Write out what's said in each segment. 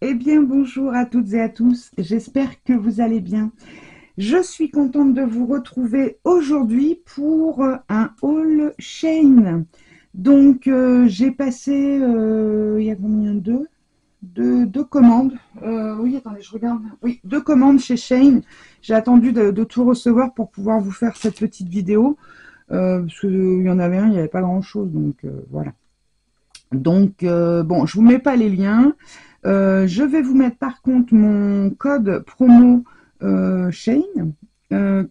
Eh bien, bonjour à toutes et à tous, j'espère que vous allez bien. Je suis contente de vous retrouver aujourd'hui pour un haul Shein. Donc, j'ai passé, il y a combien deux commandes. Oui, attendez, je regarde. Oui, 2 commandes chez Shein. J'ai attendu de tout recevoir pour pouvoir vous faire cette petite vidéo. Parce qu'il y en avait un, il n'y avait pas grand-chose, donc voilà. Donc, bon, je vous mets pas les liens. Je vais vous mettre par contre mon code promo Shein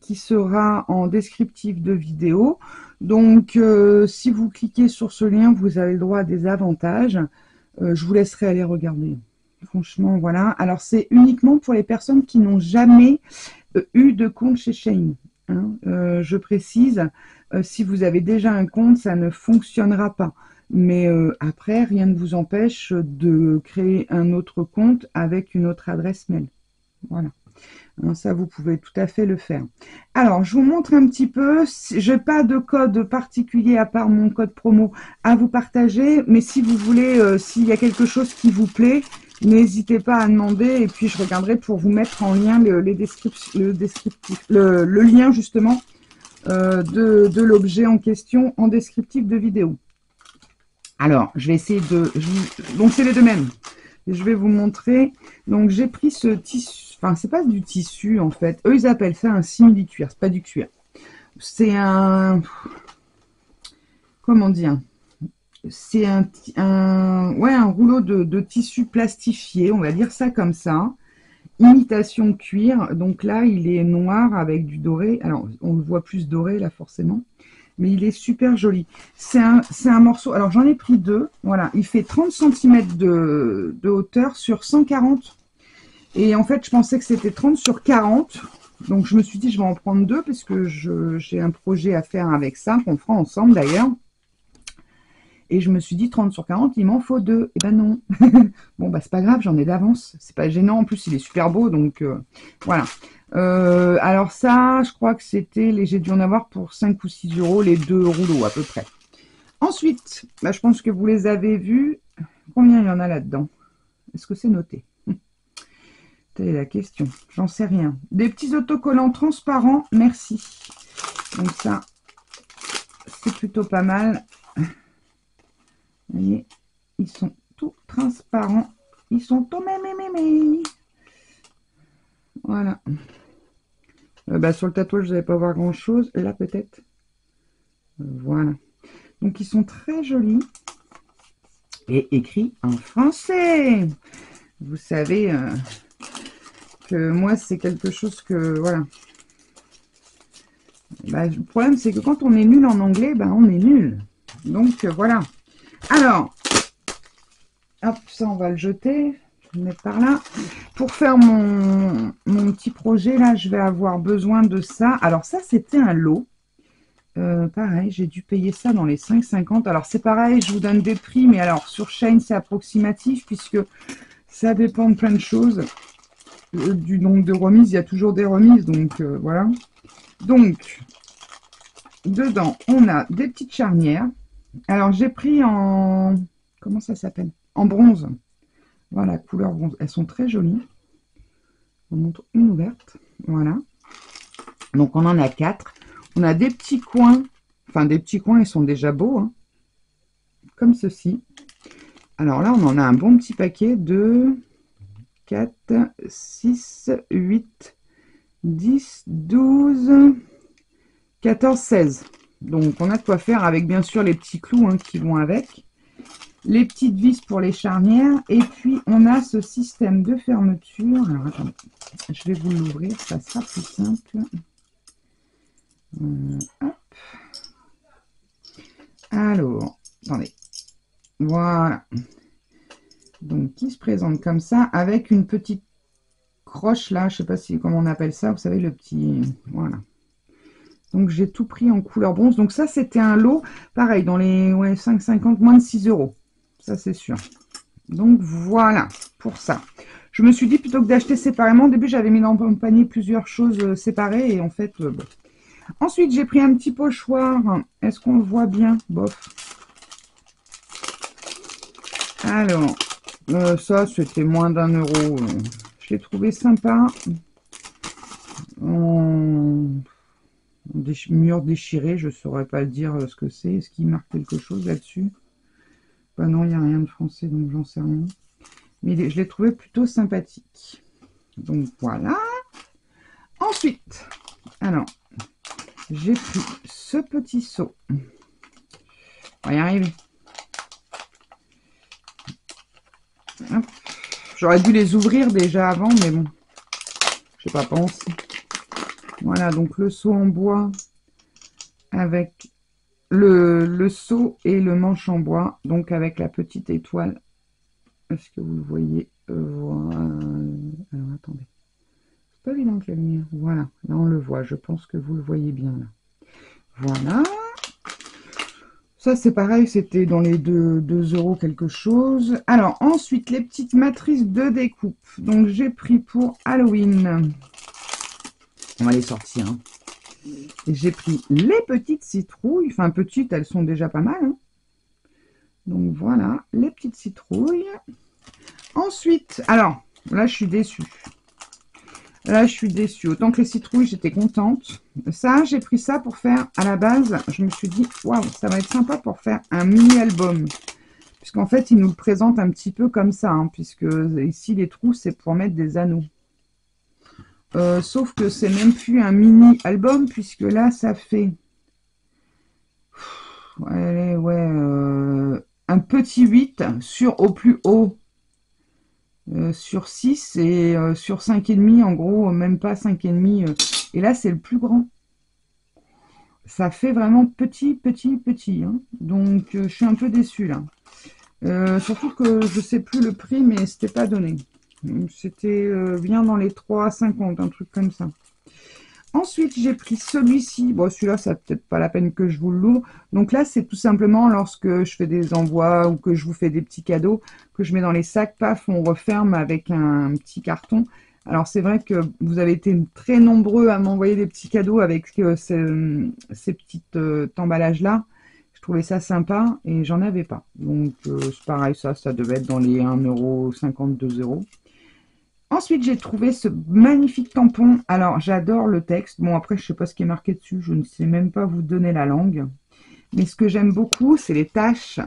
qui sera en descriptif de vidéo. Donc, si vous cliquez sur ce lien, vous avez le droit à des avantages. Je vous laisserai aller regarder. Franchement, voilà. Alors, c'est uniquement pour les personnes qui n'ont jamais eu de compte chez Shein. Hein. Je précise, si vous avez déjà un compte, ça ne fonctionnera pas. Mais après, rien ne vous empêche de créer un autre compte avec une autre adresse mail. Voilà. Hein, ça, vous pouvez tout à fait le faire. Alors, je vous montre un petit peu. Je n'ai pas de code particulier à part mon code promo à vous partager. Mais si vous voulez, s'il y a quelque chose qui vous plaît, n'hésitez pas à demander. Et puis, je regarderai pour vous mettre en lien le lien justement de l'objet en question en descriptif de vidéo. Alors, je vais essayer de... Donc, c'est les deux mêmes. Je vais vous montrer. Donc, j'ai pris ce tissu. Enfin, c'est pas du tissu, en fait. Eux, ils appellent ça un simili-cuir. C'est pas du cuir. C'est un... Comment dire? C'est un rouleau de tissu plastifié. On va dire ça comme ça. Imitation cuir. Donc là, il est noir avec du doré. Alors, on le voit plus doré, là, forcément. Mais il est super joli. C'est un morceau, alors j'en ai pris 2, voilà, il fait 30 cm de hauteur sur 140. Et en fait, je pensais que c'était 30 sur 40. Donc je me suis dit, je vais en prendre 2 parce que j'ai un projet à faire avec ça, qu'on fera ensemble d'ailleurs. Et je me suis dit, 30 sur 40, il m'en faut 2. Et ben non. Bon, bah c'est pas grave, j'en ai d'avance. C'est pas gênant. En plus, il est super beau, donc voilà. Alors ça, je crois que c'était, j'ai dû en avoir pour 5 ou 6 euros, les 2 rouleaux à peu près. Ensuite, bah, je pense que vous les avez vus. Combien il y en a là-dedans? Est-ce que c'est noté? Telle est la question. J'en sais rien. Des petits autocollants transparents, merci. Donc ça, c'est plutôt pas mal. Vous voyez, ils sont tout transparents. Ils sont tout mémémémé. Voilà. Bah, sur le tatouage, vous n'allez pas voir grand-chose. Là, peut-être. Voilà. Donc, ils sont très jolis. Et écrits en français. Vous savez que moi, c'est quelque chose que... Voilà. Bah, le problème, c'est que quand on est nul en anglais, bah, on est nul. Donc, voilà. Alors, hop, ça, on va le jeter. Je vais le mettre par là. Pour faire mon petit projet, là, je vais avoir besoin de ça. Alors, ça, c'était un lot. Pareil, j'ai dû payer ça dans les 5,50. Alors, c'est pareil, je vous donne des prix, mais alors, sur Shein, c'est approximatif, puisque ça dépend de plein de choses. Du nombre de remises, il y a toujours des remises, donc voilà. Donc, dedans, on a des petites charnières. Alors, j'ai pris en... Comment ça s'appelle? En bronze. Voilà, couleur bronze. Elles sont très jolies. On montre une ouverte. Voilà. Donc, on en a 4. On a des petits coins. Enfin, des petits coins, ils sont déjà beaux. Hein, comme ceci. Alors là, on en a un bon petit paquet de 4, 6, 8, 10, 12, 14, 16. Donc, on a de quoi faire avec, bien sûr, les petits clous hein, qui vont avec. Les petites vis pour les charnières. Et puis, on a ce système de fermeture. Alors, attendez. Je vais vous l'ouvrir. Ça sera plus simple. Hop. Alors, attendez. Voilà. Donc, qui se présente comme ça avec une petite croche là. Je sais pas si comment on appelle ça. Vous savez, le petit... Voilà. Donc, j'ai tout pris en couleur bronze. Donc, ça, c'était un lot. Pareil, dans les 5,50, moins de 6 euros. Ça, c'est sûr. Donc, voilà pour ça. Je me suis dit, plutôt que d'acheter séparément, au début, j'avais mis dans mon panier plusieurs choses séparées. Et en fait, bon. Ensuite, j'ai pris un petit pochoir. Est-ce qu'on le voit bien? Bof. Alors, ça, c'était moins d'1 euro. Je l'ai trouvé sympa. Mur déchiré, je saurais pas dire ce que c'est. Est-ce qu'il marque quelque chose là-dessus? Bah non, il n'y a rien de français, donc j'en sais rien. Mais je l'ai trouvé plutôt sympathique. Donc voilà. Ensuite, alors, j'ai pris ce petit seau. On va y arriver. J'aurais dû les ouvrir déjà avant, mais bon, je sais pas penser. Voilà, donc le seau en bois avec le seau et le manche en bois, donc avec la petite étoile. Est-ce que vous le voyez? Voilà. Alors attendez, c'est pas évident que la lumière. Voilà, là on le voit. Je pense que vous le voyez bien là. Voilà. Ça c'est pareil, c'était dans les 2 euros quelque chose. Alors ensuite les petites matrices de découpe. Donc j'ai pris pour Halloween. On va les sortir. Hein. J'ai pris les petites citrouilles. Enfin petites, elles sont déjà pas mal. Hein. Donc voilà, les petites citrouilles. Ensuite, alors là je suis déçue. Là je suis déçue. Autant que les citrouilles, j'étais contente. Ça, j'ai pris ça pour faire, à la base, je me suis dit, waouh, ça va être sympa pour faire un mini-album. Puisqu'en fait, ils nous le présentent un petit peu comme ça. Hein, puisque ici, les trous, c'est pour mettre des anneaux. Sauf que c'est même plus un mini-album, puisque là, ça fait... un petit 8 au plus haut. Sur 6 et sur 5,5 en gros, même pas 5,5. Et là, c'est le plus grand. Ça fait vraiment petit, petit, petit. Hein. Donc, je suis un peu déçue là. Surtout que je sais plus le prix, mais c'était pas donné. C'était bien dans les 3,50, un truc comme ça. Ensuite, j'ai pris celui-ci. Bon, celui-là, ça peut-être pas la peine que je vous l'ouvre. Donc là, c'est tout simplement lorsque je fais des envois ou que je vous fais des petits cadeaux, que je mets dans les sacs, paf, on referme avec un petit carton. Alors, c'est vrai que vous avez été très nombreux à m'envoyer des petits cadeaux avec ces petits emballages-là. Je trouvais ça sympa et j'en avais pas. Donc, c'est pareil, ça devait être dans les 1,50 €, 2 euros. Ensuite, j'ai trouvé ce magnifique tampon. Alors, j'adore le texte. Bon, après, je ne sais pas ce qui est marqué dessus. Je ne sais même pas vous donner la langue. Mais ce que j'aime beaucoup, c'est les taches.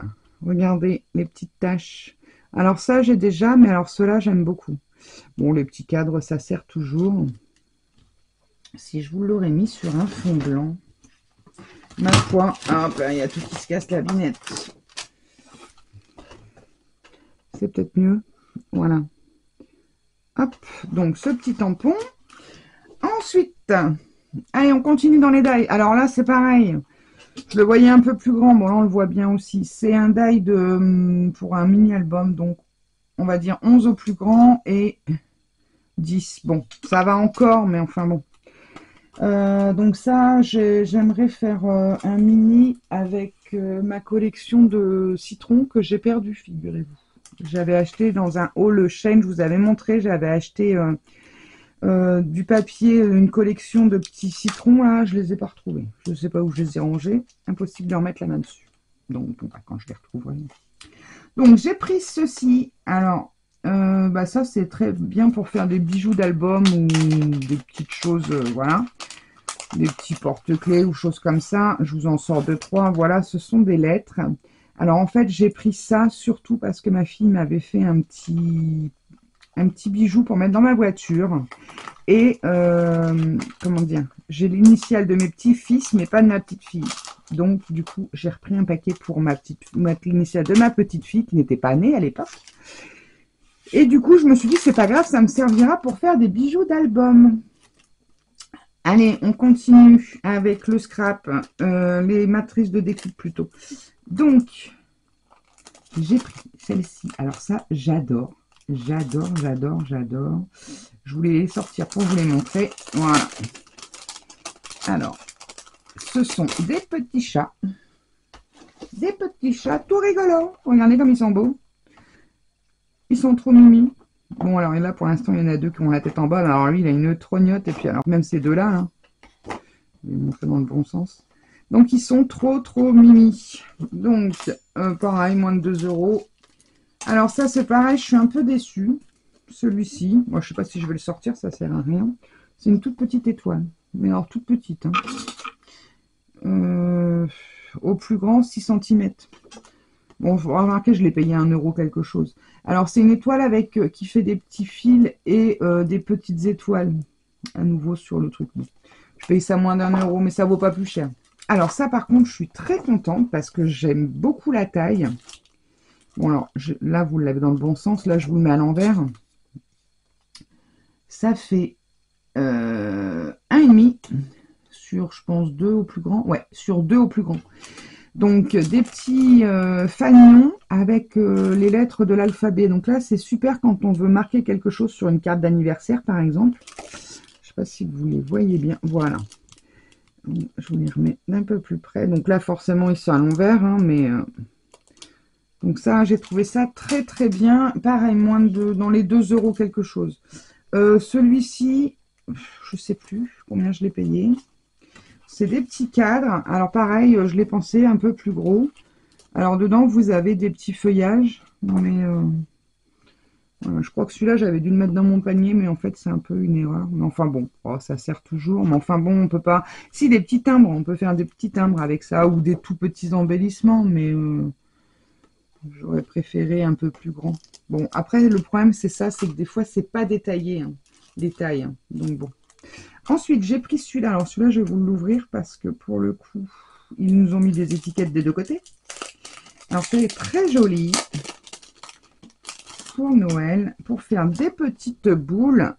Regardez, les petites taches. Alors ça, j'ai déjà, mais alors ceux-là, j'aime beaucoup. Bon, les petits cadres, ça sert toujours. Si je vous l'aurais mis sur un fond blanc, ma foi, hop là, il y a tout qui se casse la binette. C'est peut-être mieux. Voilà. Hop, donc ce petit tampon. Ensuite, allez, on continue dans les die. Alors là, c'est pareil. Je le voyais un peu plus grand. Bon, là, on le voit bien aussi. C'est un die pour un mini-album. Donc, on va dire 11 au plus grand et 10. Bon, ça va encore, mais enfin bon. Donc ça, j'aimerais faire un mini avec ma collection de citrons que j'ai perdu, figurez-vous. J'avais acheté dans un haul Shein, je vous avais montré, j'avais acheté du papier, une collection de petits citrons, là, je les ai pas retrouvés. Je ne sais pas où je les ai rangés, impossible de remettre la main dessus. Donc, bon, bah, quand je les retrouverai. Donc, j'ai pris ceci. Alors, bah, ça, c'est très bien pour faire des bijoux d'album ou des petites choses, voilà. Des petits porte-clés ou choses comme ça. Je vous en sors 2-3. Voilà, ce sont des lettres. Alors, en fait, j'ai pris ça surtout parce que ma fille m'avait fait un petit bijou pour mettre dans ma voiture. Et, comment dire, j'ai l'initiale de mes petits-fils, mais pas de ma petite-fille. Donc, du coup, j'ai repris un paquet pour l'initiale de ma petite-fille, qui n'était pas née à l'époque. Et du coup, je me suis dit, c'est pas grave, ça me servira pour faire des bijoux d'album. Allez, on continue avec le scrap, les matrices de découpe plutôt. Donc, j'ai pris celle-ci. Alors ça, j'adore. J'adore, j'adore, j'adore. Je voulais les sortir pour vous les montrer. Voilà. Alors, ce sont des petits chats. Des petits chats tout rigolos. Regardez comme ils sont beaux. Ils sont trop mimi. Bon, alors là, pour l'instant, il y en a deux qui ont la tête en bas. Alors lui, il a une trognotte. Et puis, alors, même ces deux-là, hein, je vais montrer dans le bon sens. Donc, ils sont trop mimi. Donc, pareil, moins de 2 euros. Alors, ça, c'est pareil, je suis un peu déçue. Celui-ci, moi, je sais pas si je vais le sortir, ça sert à rien. C'est une toute petite étoile. Mais alors, toute petite. Hein. Au plus grand, 6 cm. Bon, vous remarquez, je l'ai payé 1 euro quelque chose. Alors, c'est une étoile avec qui fait des petits fils et des petites étoiles. À nouveau sur le truc. Bon. Je paye ça moins d'1 euro, mais ça vaut pas plus cher. Alors ça, par contre, je suis très contente parce que j'aime beaucoup la taille. Bon, alors, là, vous l'avez dans le bon sens. Là, je vous le mets à l'envers. Ça fait 1,5 sur, je pense, 2 au plus grand. Ouais, sur 2 au plus grand. Donc, des petits fanions avec les lettres de l'alphabet. Donc là, c'est super quand on veut marquer quelque chose sur une carte d'anniversaire, par exemple. Je sais pas si vous les voyez bien. Voilà. Je vous les remets d'un peu plus près. Donc là, forcément, ils sont à l'envers, hein, mais... Donc ça, j'ai trouvé ça très bien. Pareil, moins de dans les 2 euros quelque chose. Celui-ci, je sais plus combien je l'ai payé. C'est des petits cadres. Alors pareil, je l'ai pensé un peu plus gros. Alors dedans, vous avez des petits feuillages. Mais voilà, je crois que celui-là, j'avais dû le mettre dans mon panier. Mais en fait, c'est un peu une erreur. Mais enfin bon, oh, ça sert toujours. Mais enfin bon, on peut pas... Si, des petits timbres. On peut faire des petits timbres avec ça. Ou des tout petits embellissements. Mais... j'aurais préféré un peu plus grand. Bon, après, le problème, c'est ça, c'est que des fois, c'est pas détaillé, hein, les tailles. Hein. Donc, bon. Ensuite, j'ai pris celui-là. Alors, celui-là, je vais vous l'ouvrir parce que, pour le coup, ils nous ont mis des étiquettes des deux côtés. Alors, c'est très joli pour Noël, pour faire des petites boules.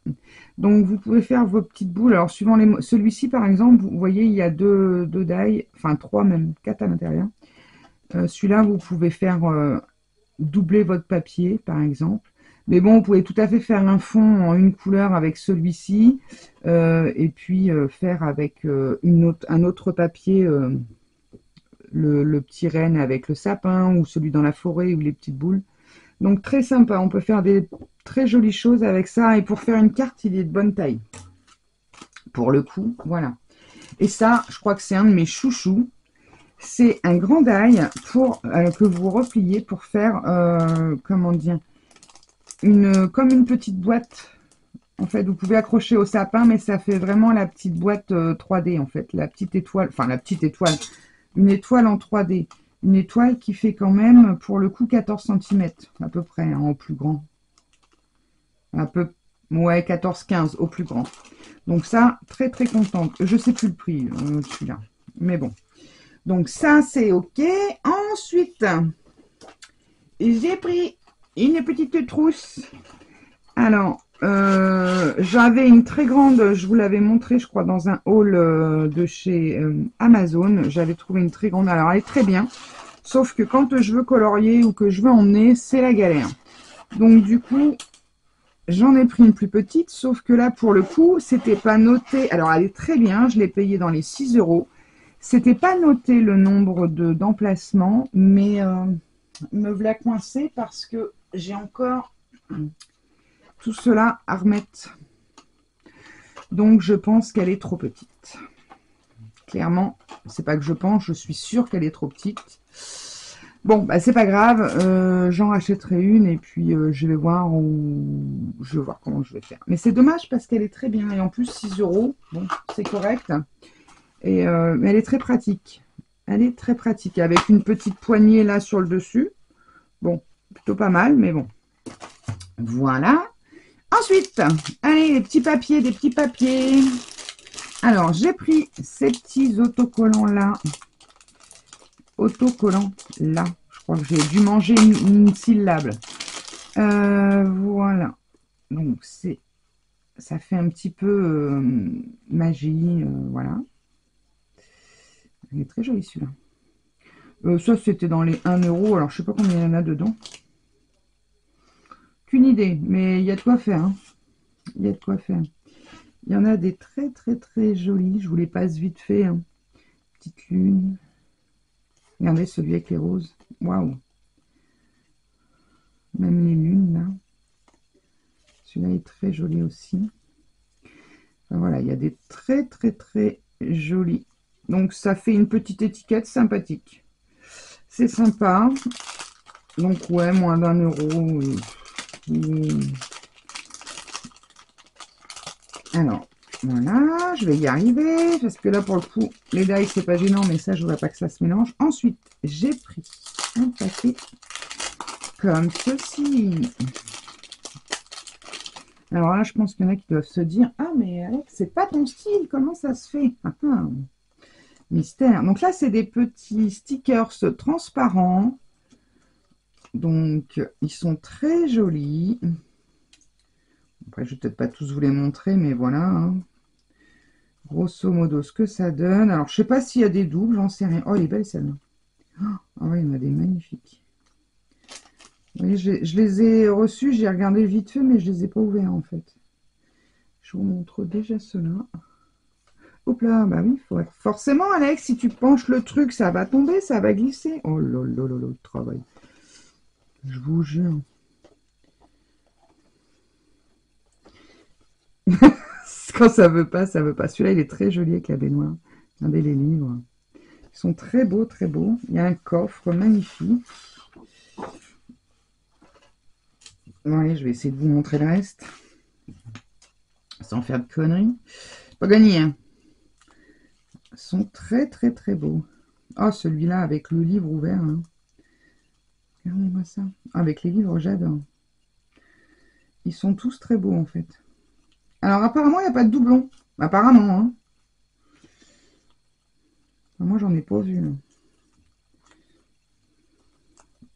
Donc, vous pouvez faire vos petites boules. Alors, suivant les... Celui-ci, par exemple, vous voyez, il y a deux die, enfin, 3 même, 4 à l'intérieur. Celui-là, vous pouvez faire... doubler votre papier, par exemple. Mais bon, vous pouvez tout à fait faire un fond en une couleur avec celui-ci, et puis faire avec un autre papier, le petit renne avec le sapin, ou celui dans la forêt, ou les petites boules. Donc très sympa, on peut faire des très jolies choses avec ça, et pour faire une carte, il est de bonne taille. Pour le coup, voilà. Et ça, je crois que c'est un de mes chouchous. C'est un grand die pour, que vous repliez pour faire, comment dire, comme une petite boîte. En fait, vous pouvez accrocher au sapin, mais ça fait vraiment la petite boîte 3D, en fait. La petite étoile, enfin la petite étoile, une étoile en 3D. Une étoile qui fait quand même, pour le coup, 14 cm, à peu près, hein, au plus grand. Un peu, ouais, 14-15 au plus grand. Donc ça, très contente. Je sais plus le prix, celui-là. Mais bon. Donc ça, c'est OK. Ensuite, j'ai pris une petite trousse. Alors, j'avais une très grande, je vous l'avais montré, je crois, dans un haul de chez Amazon. J'avais trouvé une très grande. Alors, elle est très bien. Sauf que quand je veux colorier ou que je veux emmener, c'est la galère. Donc, du coup, j'en ai pris une plus petite. Sauf que là, pour le coup, c'était pas noté. Alors, elle est très bien. Je l'ai payée dans les 6 euros. C'était pas noté le nombre d'emplacements, mais me voilà coincée parce que j'ai encore tout cela à remettre. Donc je pense qu'elle est trop petite. Clairement, c'est pas que je pense, je suis sûre qu'elle est trop petite. Bon, bah c'est pas grave, j'en rachèterai une et puis je vais voir comment je vais faire. Mais c'est dommage parce qu'elle est très bien et en plus 6 euros, bon, c'est correct. Et mais elle est très pratique. Elle est très pratique avec une petite poignée là sur le dessus. Bon, plutôt pas mal, mais bon. Voilà. Ensuite, allez, des petits papiers. Alors, j'ai pris ces petits autocollants là. Je crois que j'ai dû manger une syllabe. Voilà. Donc, ça fait un petit peu magie. Voilà. Il est très joli celui-là. Ça, c'était dans les 1 euro. Alors, je sais pas combien il y en a dedans. Qu'une idée, mais il y a de quoi faire. Hein. Il y a de quoi faire. Il y en a des très jolis. Je vous les passe vite fait. Hein. Petite lune. Regardez celui avec les roses. Waouh. Même les lunes là. Celui-là est très joli aussi. Enfin, voilà, il y a des très jolis. Donc ça fait une petite étiquette sympathique. C'est sympa. Donc ouais, moins d'1 euro. Alors, voilà, je vais y arriver. Parce que là, pour le coup, les die, c'est pas gênant, mais ça, je ne voudrais pas que ça se mélange. Ensuite, j'ai pris un paquet comme ceci. Alors là, je pense qu'il y en a qui doivent se dire, ah, mais Alex, c'est pas ton style, comment ça se fait? Mystère. Donc là, c'est des petits stickers transparents. Donc, ils sont très jolis. Après, je vais peut-être pas tous vous les montrer, mais voilà. Hein. Grosso modo, ce que ça donne. Alors, je sais pas s'il y a des doubles, j'en sais rien. Oh, elle est belle celle-là. Ah oui, il y en a des magnifiques. Vous voyez, je les ai reçus, j'ai regardé vite fait, mais je les ai pas ouverts en fait. Je vous montre déjà cela. Hop là, bah oui, forcément Alex, si tu penches le truc, ça va tomber, ça va glisser. Oh là là là là, le travail. Je vous jure. Quand ça veut pas, ça veut pas. Celui-là, il est très joli avec la baignoire. Regardez les livres. Ils sont très beaux, très beaux. Il y a un coffre magnifique. Bon, allez, je vais essayer de vous montrer le reste. Sans faire de conneries. Pas gagné, hein. Ils sont très beaux. Oh, celui-là avec le livre ouvert. Hein. Regardez-moi ça. Avec les livres, j'adore. Ils sont tous très beaux, en fait. Alors, apparemment, il n'y a pas de doublon. Apparemment, hein. Moi, j'en ai pas vu. Là.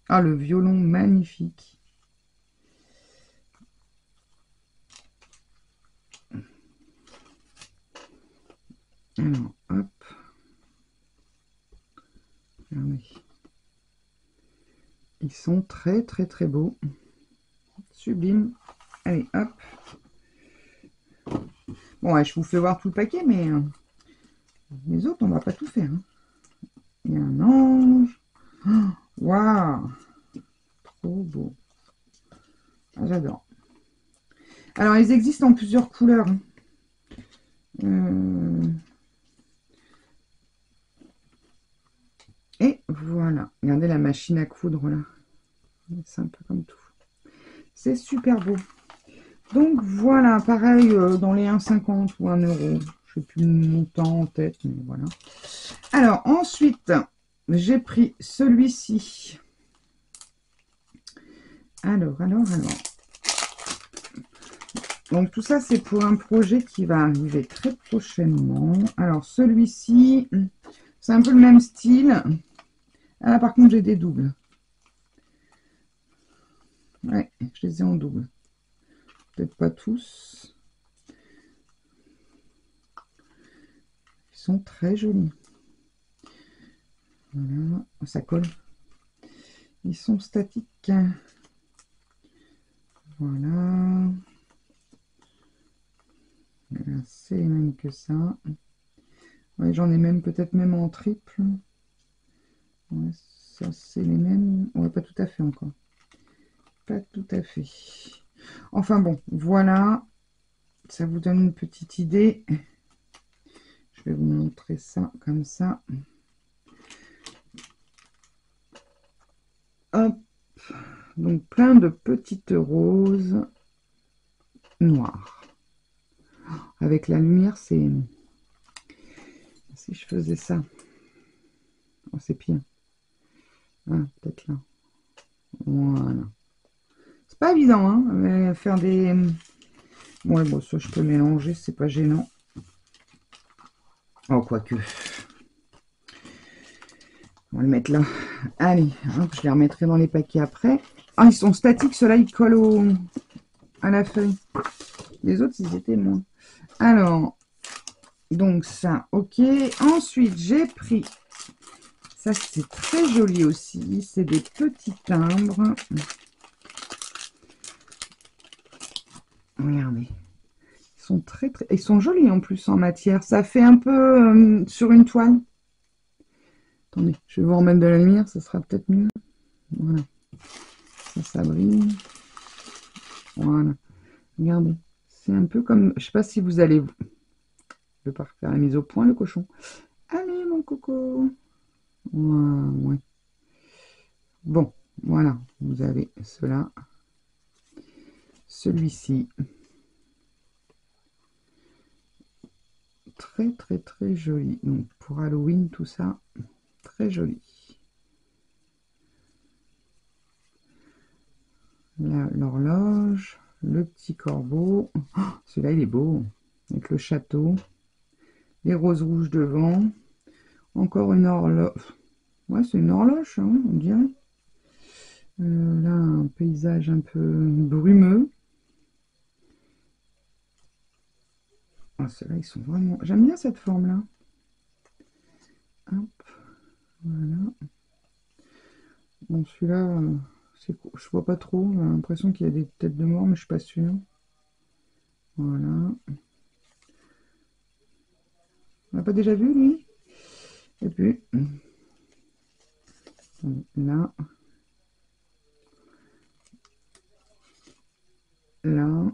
Ah, le violon magnifique. Alors, hop. Regardez. Ils sont très beaux. Sublime. Allez, hop. Bon, ouais, je vous fais voir tout le paquet, mais les autres, on va pas tout faire. Hein. Il y a un ange. Waouh! Wow. Trop beau. Ah, j'adore. Alors, ils existent en plusieurs couleurs. Et voilà. Regardez la machine à coudre, là. C'est un peu comme tout. C'est super beau. Donc, voilà. Pareil, dans les 1,50 ou 1 euro. Je ne sais plus le montant en tête, mais voilà. Alors, ensuite, j'ai pris celui-ci. Alors. Donc tout ça, c'est pour un projet qui va arriver très prochainement. Alors celui-ci, c'est un peu le même style. Ah, par contre, j'ai des doubles. Ouais, je les ai en double. Peut-être pas tous. Ils sont très jolis. Voilà, ça colle. Ils sont statiques. Voilà. C'est les mêmes que ça. Ouais, j'en ai même peut-être même en triple. Ouais, ça c'est les mêmes. Ouais, pas tout à fait encore. Pas tout à fait. Enfin bon, voilà. Ça vous donne une petite idée. Je vais vous montrer ça comme ça. Hop. Donc plein de petites roses noires. Avec la lumière, c'est... Si je faisais ça. Oh, c'est pire. Ah, peut-être là. Voilà. C'est pas évident, hein, mais faire des... Ouais, bon, ça, je peux mélanger, c'est pas gênant. Oh, quoique. On va le mettre là. Allez, hop, je les remettrai dans les paquets après. Ah, ils sont statiques, ceux-là, ils collent à la feuille. Les autres, ils étaient moins. Alors, donc ça, ok. Ensuite, j'ai pris... Ça, c'est très joli aussi. C'est des petits timbres. Regardez. Ils sont ils sont jolis en plus en matière. Ça fait un peu sur une toile. Attendez, je vais vous remettre de la lumière, ça sera peut-être mieux. Voilà. Ça brille. Voilà. Regardez. C'est un peu comme... Je sais pas si vous allez... Je vais pas refaire la mise au point, le cochon. Allez, mon coco. Ouais. Bon, voilà. Vous avez cela. Celui-ci. Très, très, très joli. Donc, pour Halloween, tout ça, très joli. L'horloge, le petit corbeau. Oh, celui-là, il est beau. Avec le château. Les roses rouges devant. Encore une horloge. Ouais, c'est une horloge, hein, on dirait. Là, un paysage un peu brumeux. Ah, ceux-là, ils sont vraiment... J'aime bien cette forme-là. Hop, voilà. Bon, celui-là, je vois pas trop. J'ai l'impression qu'il y a des têtes de mort, mais je suis pas sûre. Voilà. On n'a pas déjà vu, lui? Et puis, là, là,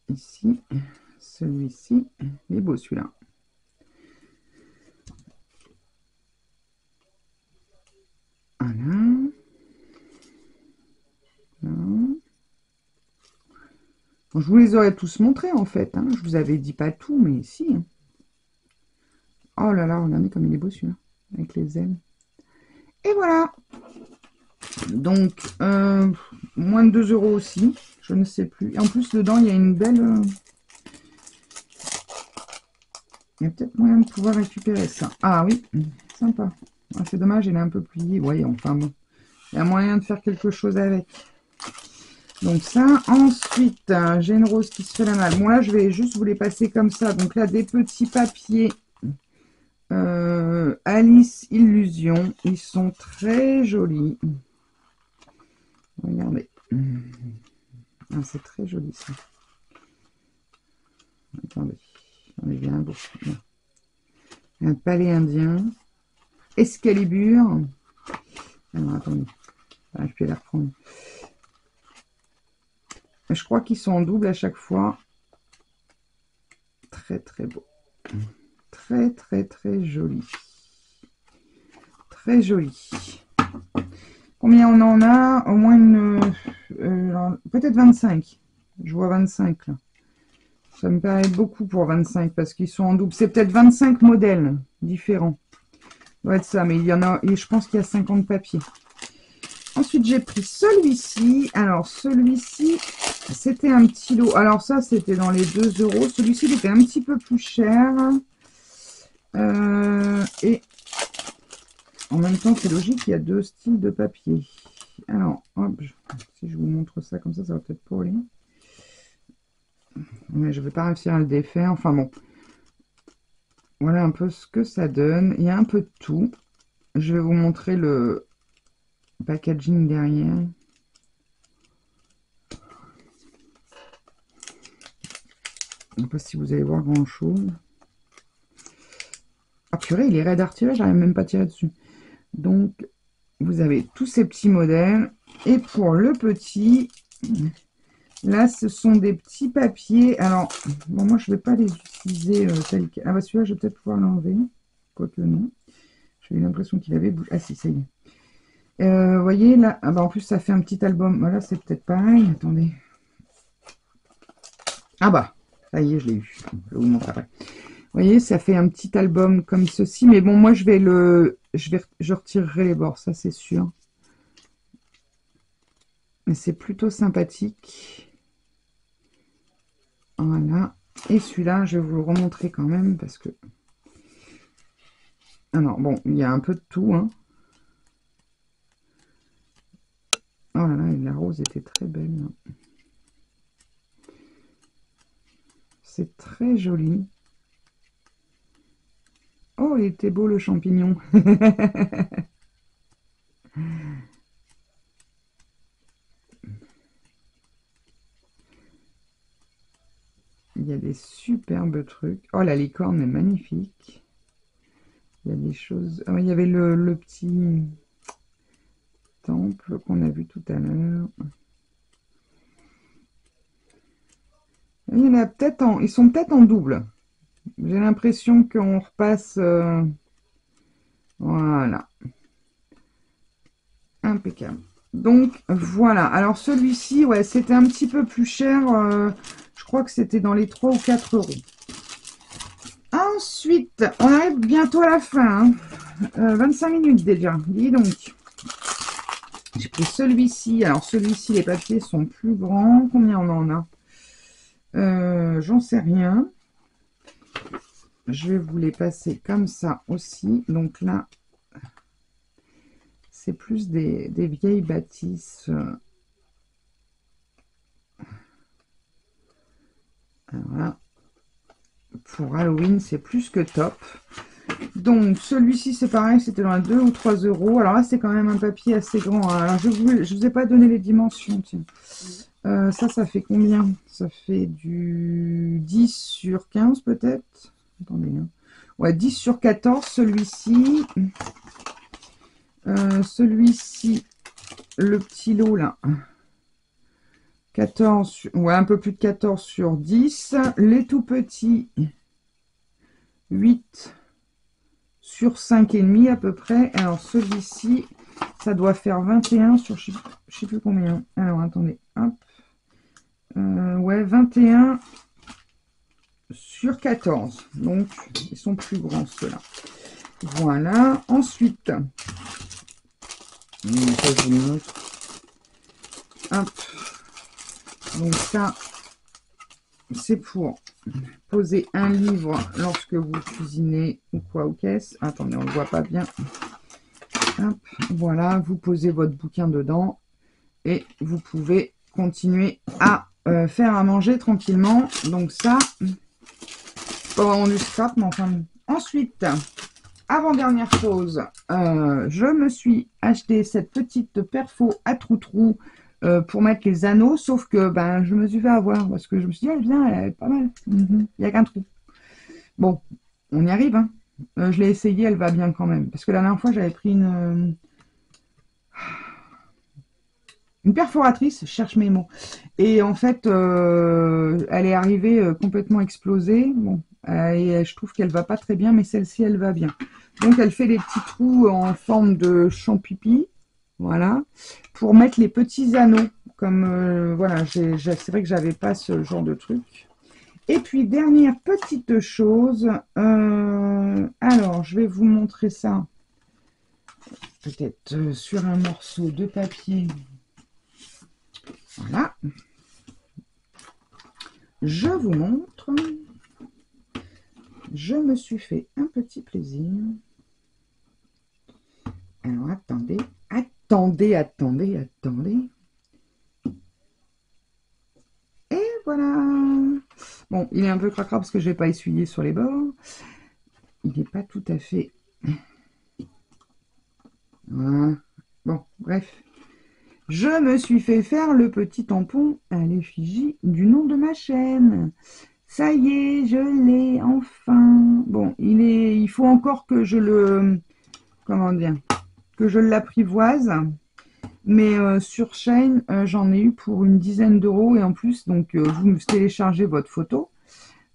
ici, celui-ci. Il est beau, celui-là. Voilà. Là. Bon, je vous les aurais tous montrés, en fait. Hein. Je vous avais dit pas tout, mais si. Oh là là, regardez comme il est beau, celui-là. Avec les ailes. Et voilà. Donc, moins de 2 € aussi. Je ne sais plus. Et en plus, dedans, il y a une belle... il y a peut-être moyen de pouvoir récupérer ça. Ah oui, sympa. Ah, c'est dommage, il est un peu plié. Oui, enfin bon. Il y a moyen de faire quelque chose avec. Donc ça, ensuite, j'ai une rose qui se fait la malle. Bon, là, je vais juste vous les passer comme ça. Donc là, des petits papiers Alice Illusion. Ils sont très jolis. Regardez. Ah, c'est très joli, ça. Attendez. On est bien beau. Un palais indien. Excalibur. Alors, attendez. Ah, je vais les reprendre. Je crois qu'ils sont en double à chaque fois. Très, très beau. Très, très, très joli. Très joli. Combien on en a? Au moins une... peut-être 25. Je vois 25 là. Ça me paraît beaucoup pour 25 parce qu'ils sont en double. C'est peut-être 25 modèles différents. Ça doit être ça, mais il y en a... Et je pense qu'il y a 50 papiers. Ensuite, j'ai pris celui-ci. Alors, celui-ci, c'était un petit lot. Alors, ça, c'était dans les 2 €. Celui-ci, il était un petit peu plus cher. Et en même temps, c'est logique, il y a 2 styles de papier. Alors, hop, si je vous montre ça comme ça va peut-être pas aller. Mais je ne vais pas réussir à le défaire. Enfin bon, voilà un peu ce que ça donne. Il y a un peu de tout. Je vais vous montrer le packaging derrière. Je ne sais pas si vous allez voir grand chose. Ah purée, il est raide à retirer, j'arrive même pas à tirer dessus. Donc, vous avez tous ces petits modèles. Et pour le petit, là, ce sont des petits papiers. Alors, bon, moi, je ne vais pas les utiliser tels que... Ah bah celui-là, je vais peut-être pouvoir l'enlever. Quoique non. J'ai eu l'impression qu'il avait bougé. Ah si, ça y est. Vous voyez, là, ah bah, en plus, ça fait un petit album. Voilà, c'est peut-être pareil. Attendez. Ah bah, ça y est, je l'ai eu. Je vais vous montrer après. Vous voyez, ça fait un petit album comme ceci. Mais bon, moi, je retirerai les bords, ça, c'est sûr. Mais c'est plutôt sympathique. Voilà. Et celui-là, je vais vous le remontrer quand même parce que... Alors, bon, il y a un peu de tout, hein. Oh là là, la rose était très belle. C'est très joli. Oh, il était beau le champignon. Il y a des superbes trucs. Oh, la licorne est magnifique. Il y a des choses... Oh, il y avait le petit temple qu'on a vu tout à l'heure. Il y en a peut-être ils sont peut-être en double. J'ai l'impression qu'on repasse... voilà. Impeccable. Donc, voilà. Alors, celui-ci, ouais, c'était un petit peu plus cher. Je crois que c'était dans les 3 ou 4 euros. Ensuite, on arrive bientôt à la fin. Hein. 25 minutes déjà. Dis donc. J'ai pris celui-ci. Alors, celui-ci, les papiers sont plus grands. Combien on en a? J'en sais rien. Je vais vous les passer comme ça aussi. Donc là, c'est plus des vieilles bâtisses. Voilà. Pour Halloween, c'est plus que top. Donc, celui-ci, c'est pareil, c'était dans les 2 ou 3 euros. Alors là, c'est quand même un papier assez grand. Hein. Alors, je vous ai pas donné les dimensions. Tiens. Ça fait combien? Ça fait du 10 sur 15 peut-être. Attendez. Hein. Ouais, 10 sur 14, celui-ci. Celui-ci, le petit lot là. 14, ouais, un peu plus de 14 sur 10. Les tout petits, 8 sur 5,5 à peu près. Alors celui-ci, ça doit faire 21 sur je sais plus combien. Alors attendez, hop. Ouais, 21 sur 14. Donc ils sont plus grands ceux-là. Voilà. Ensuite, ça, je vous le montre. Hop. Donc ça, c'est pour poser un livre lorsque vous cuisinez ou quoi ou qu'est-ce. Attendez, on ne le voit pas bien. Hop, voilà, vous posez votre bouquin dedans et vous pouvez continuer à faire à manger tranquillement. Donc ça, pas vraiment du scrap, mais enfin. Ensuite, avant-dernière chose, je me suis acheté cette petite perfo à trou-trou pour mettre les anneaux, sauf que ben, je me suis fait avoir parce que je me suis dit, elle vient, elle est pas mal. Il n'y a qu'un trou. Bon, on y arrive. Hein. Je l'ai essayé, elle va bien quand même. Parce que la dernière fois, j'avais pris une perforatrice, je cherche mes mots. Et en fait, elle est arrivée complètement explosée. Bon, et je trouve qu'elle va pas très bien, mais celle-ci, elle va bien. Donc, elle fait des petits trous en forme de champipi. Voilà. Pour mettre les petits anneaux. Comme, voilà, c'est vrai que j'avais pas ce genre de truc. Et puis, dernière petite chose. Alors, je vais vous montrer ça. Peut-être sur un morceau de papier. Voilà. Je vous montre. Je me suis fait un petit plaisir. Alors, attendez. Attendez. Et voilà. Bon, il est un peu cracra parce que je n'ai pas essuyé sur les bords. Il n'est pas tout à fait... Voilà. Bon, bref. Je me suis fait faire le petit tampon à l'effigie du nom de ma chaîne. Ça y est, je l'ai enfin. Bon, il faut encore que je le... Comment dire? Que je l'apprivoise. Mais sur Shine, j'en ai eu pour une dizaine d'euros. Et en plus, donc, vous téléchargez votre photo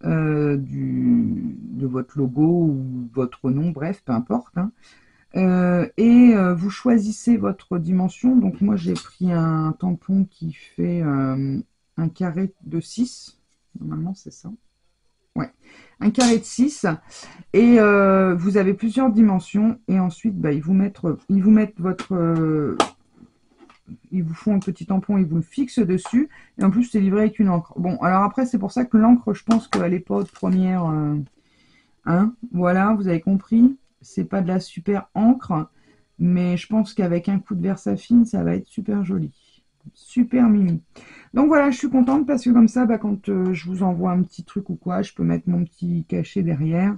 de votre logo ou votre nom, bref, peu importe. Hein. Et vous choisissez votre dimension. Donc moi j'ai pris un tampon qui fait un carré de 6. Normalement c'est ça. Ouais, un carré de 6. Et vous avez plusieurs dimensions. Et ensuite bah, ils vous mettent votre... ils vous font un petit tampon, ils vous le fixent dessus. Et en plus c'est livré avec une encre. Bon, alors après c'est pour ça que l'encre, je pense qu'elle n'est pas de première... hein, voilà, vous avez compris. C'est pas de la super encre. Mais je pense qu'avec un coup de Versafine, ça va être super joli. Super mimi. Donc voilà, je suis contente parce que comme ça, bah, quand je vous envoie un petit truc ou quoi, je peux mettre mon petit cachet derrière.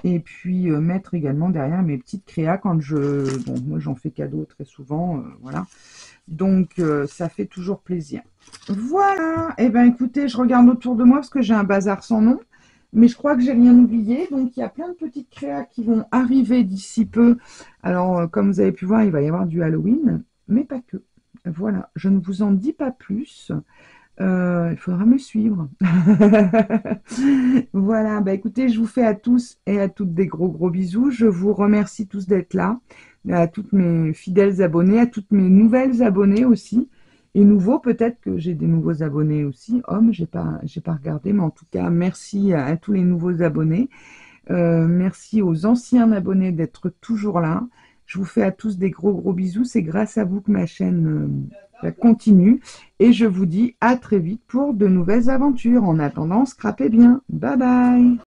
Et puis mettre également derrière mes petites créas quand je... Bon, moi j'en fais cadeau très souvent, voilà. Donc ça fait toujours plaisir. Voilà. Et ben écoutez, je regarde autour de moi parce que j'ai un bazar sans nom. Mais je crois que j'ai rien oublié. Donc, il y a plein de petites créas qui vont arriver d'ici peu. Alors, comme vous avez pu voir, il va y avoir du Halloween, mais pas que. Voilà, je ne vous en dis pas plus. Il faudra me suivre. Voilà, bah écoutez, je vous fais à tous et à toutes des gros gros bisous. Je vous remercie tous d'être là, à toutes mes fidèles abonnés, à toutes mes nouvelles abonnées aussi. Et nouveaux, peut-être que j'ai des nouveaux abonnés aussi. Hommes, j'ai pas regardé, mais en tout cas, merci à tous les nouveaux abonnés. Merci aux anciens abonnés d'être toujours là. Je vous fais à tous des gros gros bisous. C'est grâce à vous que ma chaîne continue. Et je vous dis à très vite pour de nouvelles aventures. En attendant, scrapez bien. Bye bye.